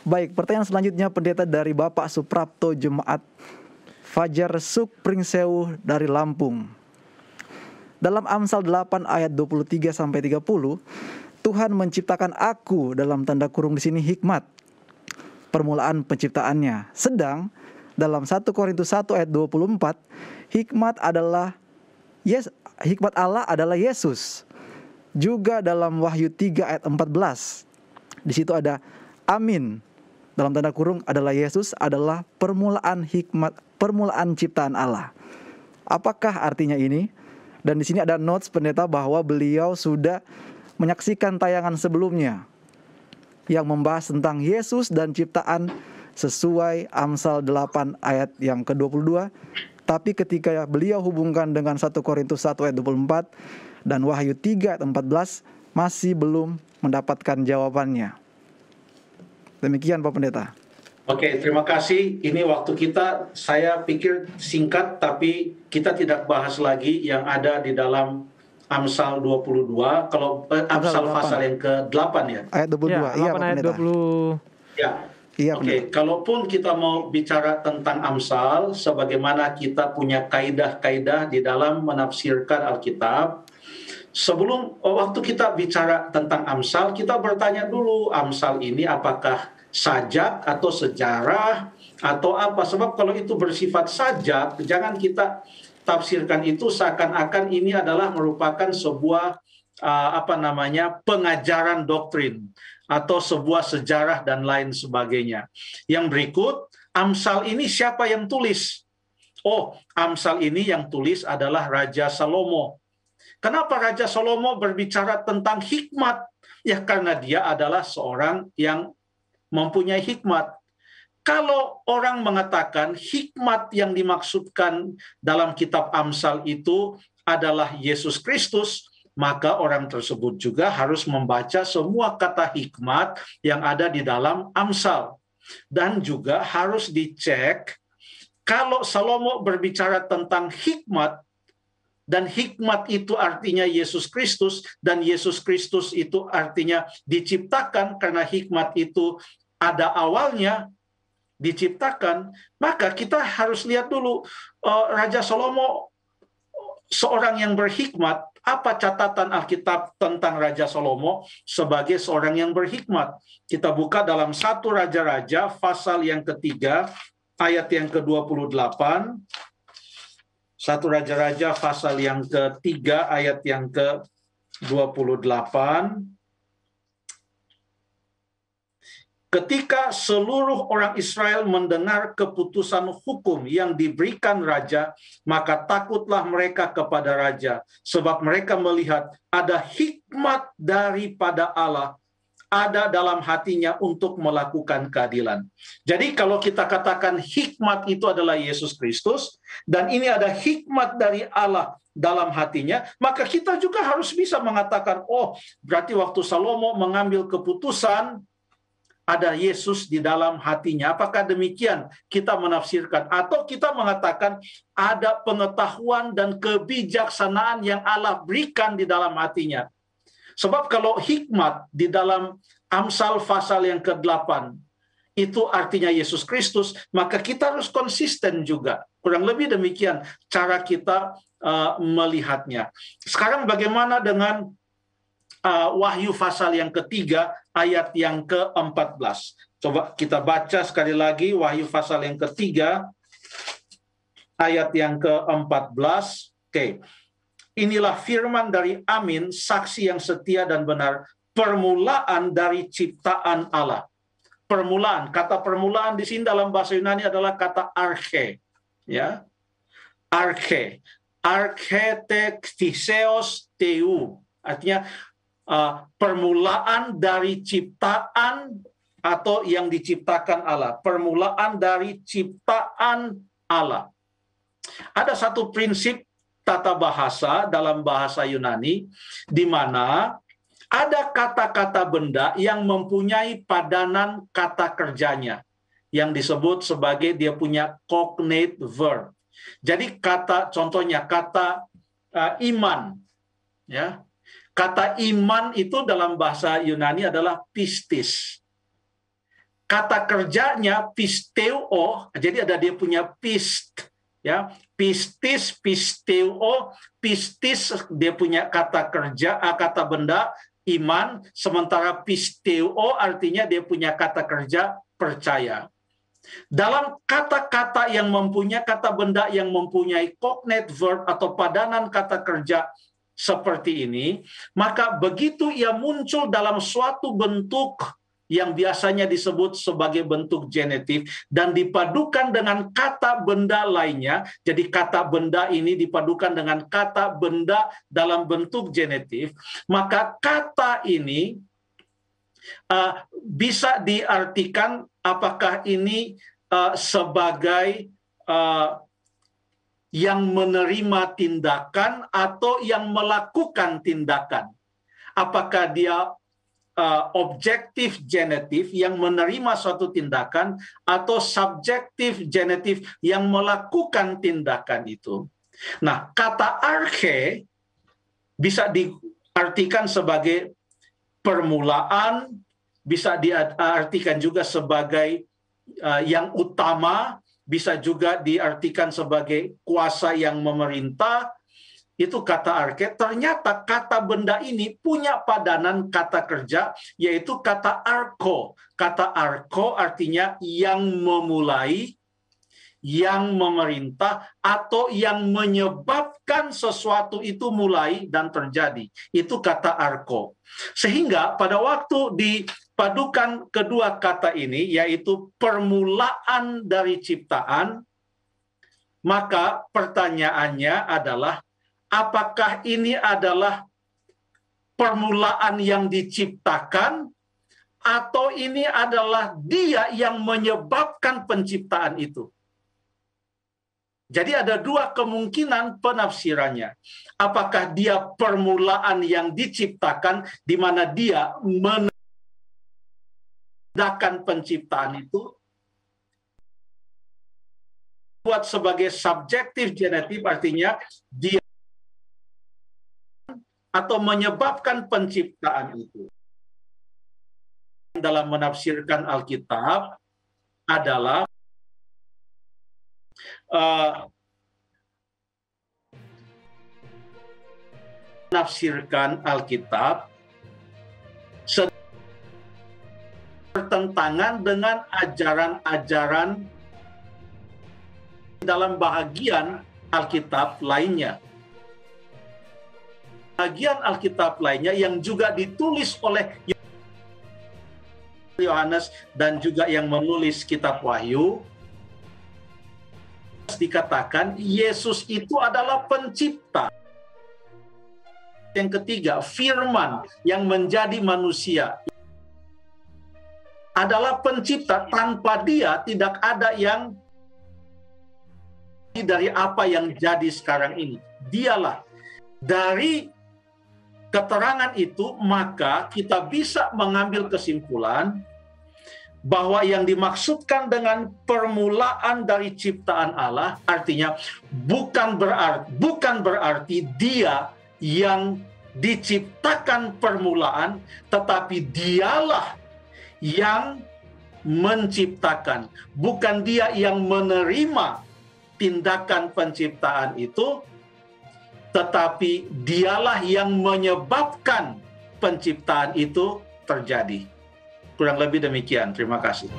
Baik, pertanyaan selanjutnya pendeta dari Bapak Suprapto Jemaat Fajar Sukpringsewu dari Lampung. Dalam Amsal 8 ayat 23 sampai 30, Tuhan menciptakan aku, dalam tanda kurung di sini hikmat, permulaan penciptaannya. Sedang dalam 1 Korintus 1 ayat 24, hikmat Allah adalah Yesus. Juga dalam Wahyu 3 ayat 14, di situ ada amin, dalam tanda kurung adalah Yesus adalah permulaan hikmat, permulaan ciptaan Allah. Apakah artinya ini? Dan di sini ada notes pendeta bahwa beliau sudah menyaksikan tayangan sebelumnya yang membahas tentang Yesus dan ciptaan sesuai Amsal 8 ayat yang ke-22. Tapi ketika beliau hubungkan dengan 1 Korintus 1 ayat 24 dan Wahyu 3 ayat 14, masih belum mendapatkan jawabannya. Demikian Pak Pendeta. Oke, terima kasih. Ini waktu kita, saya pikir singkat, tapi kita tidak bahas lagi yang ada di dalam Amsal 22, kalau Amsal pasal yang ke-8 ya? Ayat 22, ya, iya Pak ayat Pendeta. 20. Ya, iya, oke. Kalaupun kita mau bicara tentang Amsal, sebagaimana kita punya kaidah-kaidah di dalam menafsirkan Alkitab, sebelum waktu kita bicara tentang Amsal, kita bertanya dulu, Amsal ini apakah sajak atau sejarah atau apa? Sebab kalau itu bersifat sajak, jangan kita tafsirkan itu seakan-akan ini adalah merupakan sebuah pengajaran doktrin atau sebuah sejarah dan lain sebagainya. Yang berikut, Amsal ini siapa yang tulis? Oh, Amsal ini yang tulis adalah Raja Salomo. Kenapa Raja Salomo berbicara tentang hikmat? Ya karena dia adalah seorang yang mempunyai hikmat. Kalau orang mengatakan hikmat yang dimaksudkan dalam kitab Amsal itu adalah Yesus Kristus, maka orang tersebut juga harus membaca semua kata hikmat yang ada di dalam Amsal. Dan juga harus dicek, kalau Salomo berbicara tentang hikmat, dan hikmat itu artinya Yesus Kristus, dan Yesus Kristus itu artinya diciptakan, karena hikmat itu ada awalnya, diciptakan, maka kita harus lihat dulu Raja Salomo seorang yang berhikmat. Apa catatan Alkitab tentang Raja Salomo sebagai seorang yang berhikmat? Kita buka dalam 1 Raja-Raja pasal yang ketiga ayat yang ke-28. 1 Raja-Raja pasal yang ketiga ayat yang ke-28. Ketika seluruh orang Israel mendengar keputusan hukum yang diberikan raja, maka takutlah mereka kepada raja, sebab mereka melihat ada hikmat daripada Allah ada dalam hatinya untuk melakukan keadilan. Jadi kalau kita katakan hikmat itu adalah Yesus Kristus, dan ini ada hikmat dari Allah dalam hatinya, maka kita juga harus bisa mengatakan, oh berarti waktu Salomo mengambil keputusan, ada Yesus di dalam hatinya. Apakah demikian kita menafsirkan? Atau kita mengatakan ada pengetahuan dan kebijaksanaan yang Allah berikan di dalam hatinya. Sebab kalau hikmat di dalam Amsal pasal yang ke-8 itu artinya Yesus Kristus, maka kita harus konsisten juga. Kurang lebih demikian cara kita melihatnya. Sekarang bagaimana dengan Wahyu pasal yang ketiga ayat yang ke-14. Coba kita baca sekali lagi Wahyu pasal yang ketiga ayat yang ke-14. Oke. Inilah firman dari Amin, saksi yang setia dan benar, permulaan dari ciptaan Allah. Permulaan, kata permulaan di sini dalam bahasa Yunani adalah kata arche, ya. Arche. Archetektiseos teu. Artinya permulaan dari ciptaan atau yang diciptakan Allah. Permulaan dari ciptaan Allah. Ada satu prinsip tata bahasa dalam bahasa Yunani, di mana ada kata-kata benda yang mempunyai padanan kata kerjanya, yang disebut sebagai dia punya cognate verb. Jadi contohnya kata iman, ya. Kata iman itu dalam bahasa Yunani adalah pistis. kata kerjanya pisteuo, jadi ada dia punya pist, ya, pistis, pisteuo, pistis dia punya kata kerja, kata benda iman, sementara pisteuo artinya dia punya kata kerja percaya. Dalam kata-kata yang mempunyai kata benda yang mempunyai cognate verb atau padanan kata kerja seperti ini, maka begitu ia muncul dalam suatu bentuk yang biasanya disebut sebagai bentuk genetif dan dipadukan dengan kata benda lainnya, jadi kata benda ini dipadukan dengan kata benda dalam bentuk genetif, maka kata ini bisa diartikan apakah ini sebagai yang menerima tindakan atau yang melakukan tindakan. Apakah dia objektif genetif yang menerima suatu tindakan atau subjektif genetif yang melakukan tindakan itu. Nah, kata arche bisa diartikan sebagai permulaan, bisa diartikan juga sebagai yang utama, bisa juga diartikan sebagai kuasa yang memerintah. Itu kata arche. Ternyata kata benda ini punya padanan kata kerja, yaitu kata arko. Kata arko artinya yang memulai, yang memerintah, atau yang menyebabkan sesuatu itu mulai dan terjadi. Itu kata arko. Sehingga pada waktu dipadukan kedua kata ini, yaitu permulaan dari ciptaan, maka pertanyaannya adalah, apakah ini adalah permulaan yang diciptakan, atau ini adalah dia yang menyebabkan penciptaan itu? Jadi ada dua kemungkinan penafsirannya. Apakah dia permulaan yang diciptakan, di mana dia menandakan penciptaan itu, buat sebagai subjektif genetif, artinya dia atau menyebabkan penciptaan itu. Dalam menafsirkan Alkitab adalah menafsirkan Alkitab bertentangan dengan ajaran-ajaran dalam bahagian Alkitab lainnya. Bagian Alkitab lainnya yang juga ditulis oleh Yohanes dan juga yang menulis kitab Wahyu, dikatakan Yesus itu adalah pencipta. Yang ketiga, firman yang menjadi manusia adalah pencipta. Tanpa dia tidak ada yang dari apa yang jadi sekarang ini. Dialah. Dari keterangan itu, maka kita bisa mengambil kesimpulan bahwa yang dimaksudkan dengan permulaan dari ciptaan Allah, artinya bukan berarti dia yang diciptakan permulaan, tetapi dialah yang menciptakan. Bukan dia yang menerima tindakan penciptaan itu, tetapi dialah yang menyebabkan penciptaan itu terjadi. Kurang lebih demikian. Terima kasih.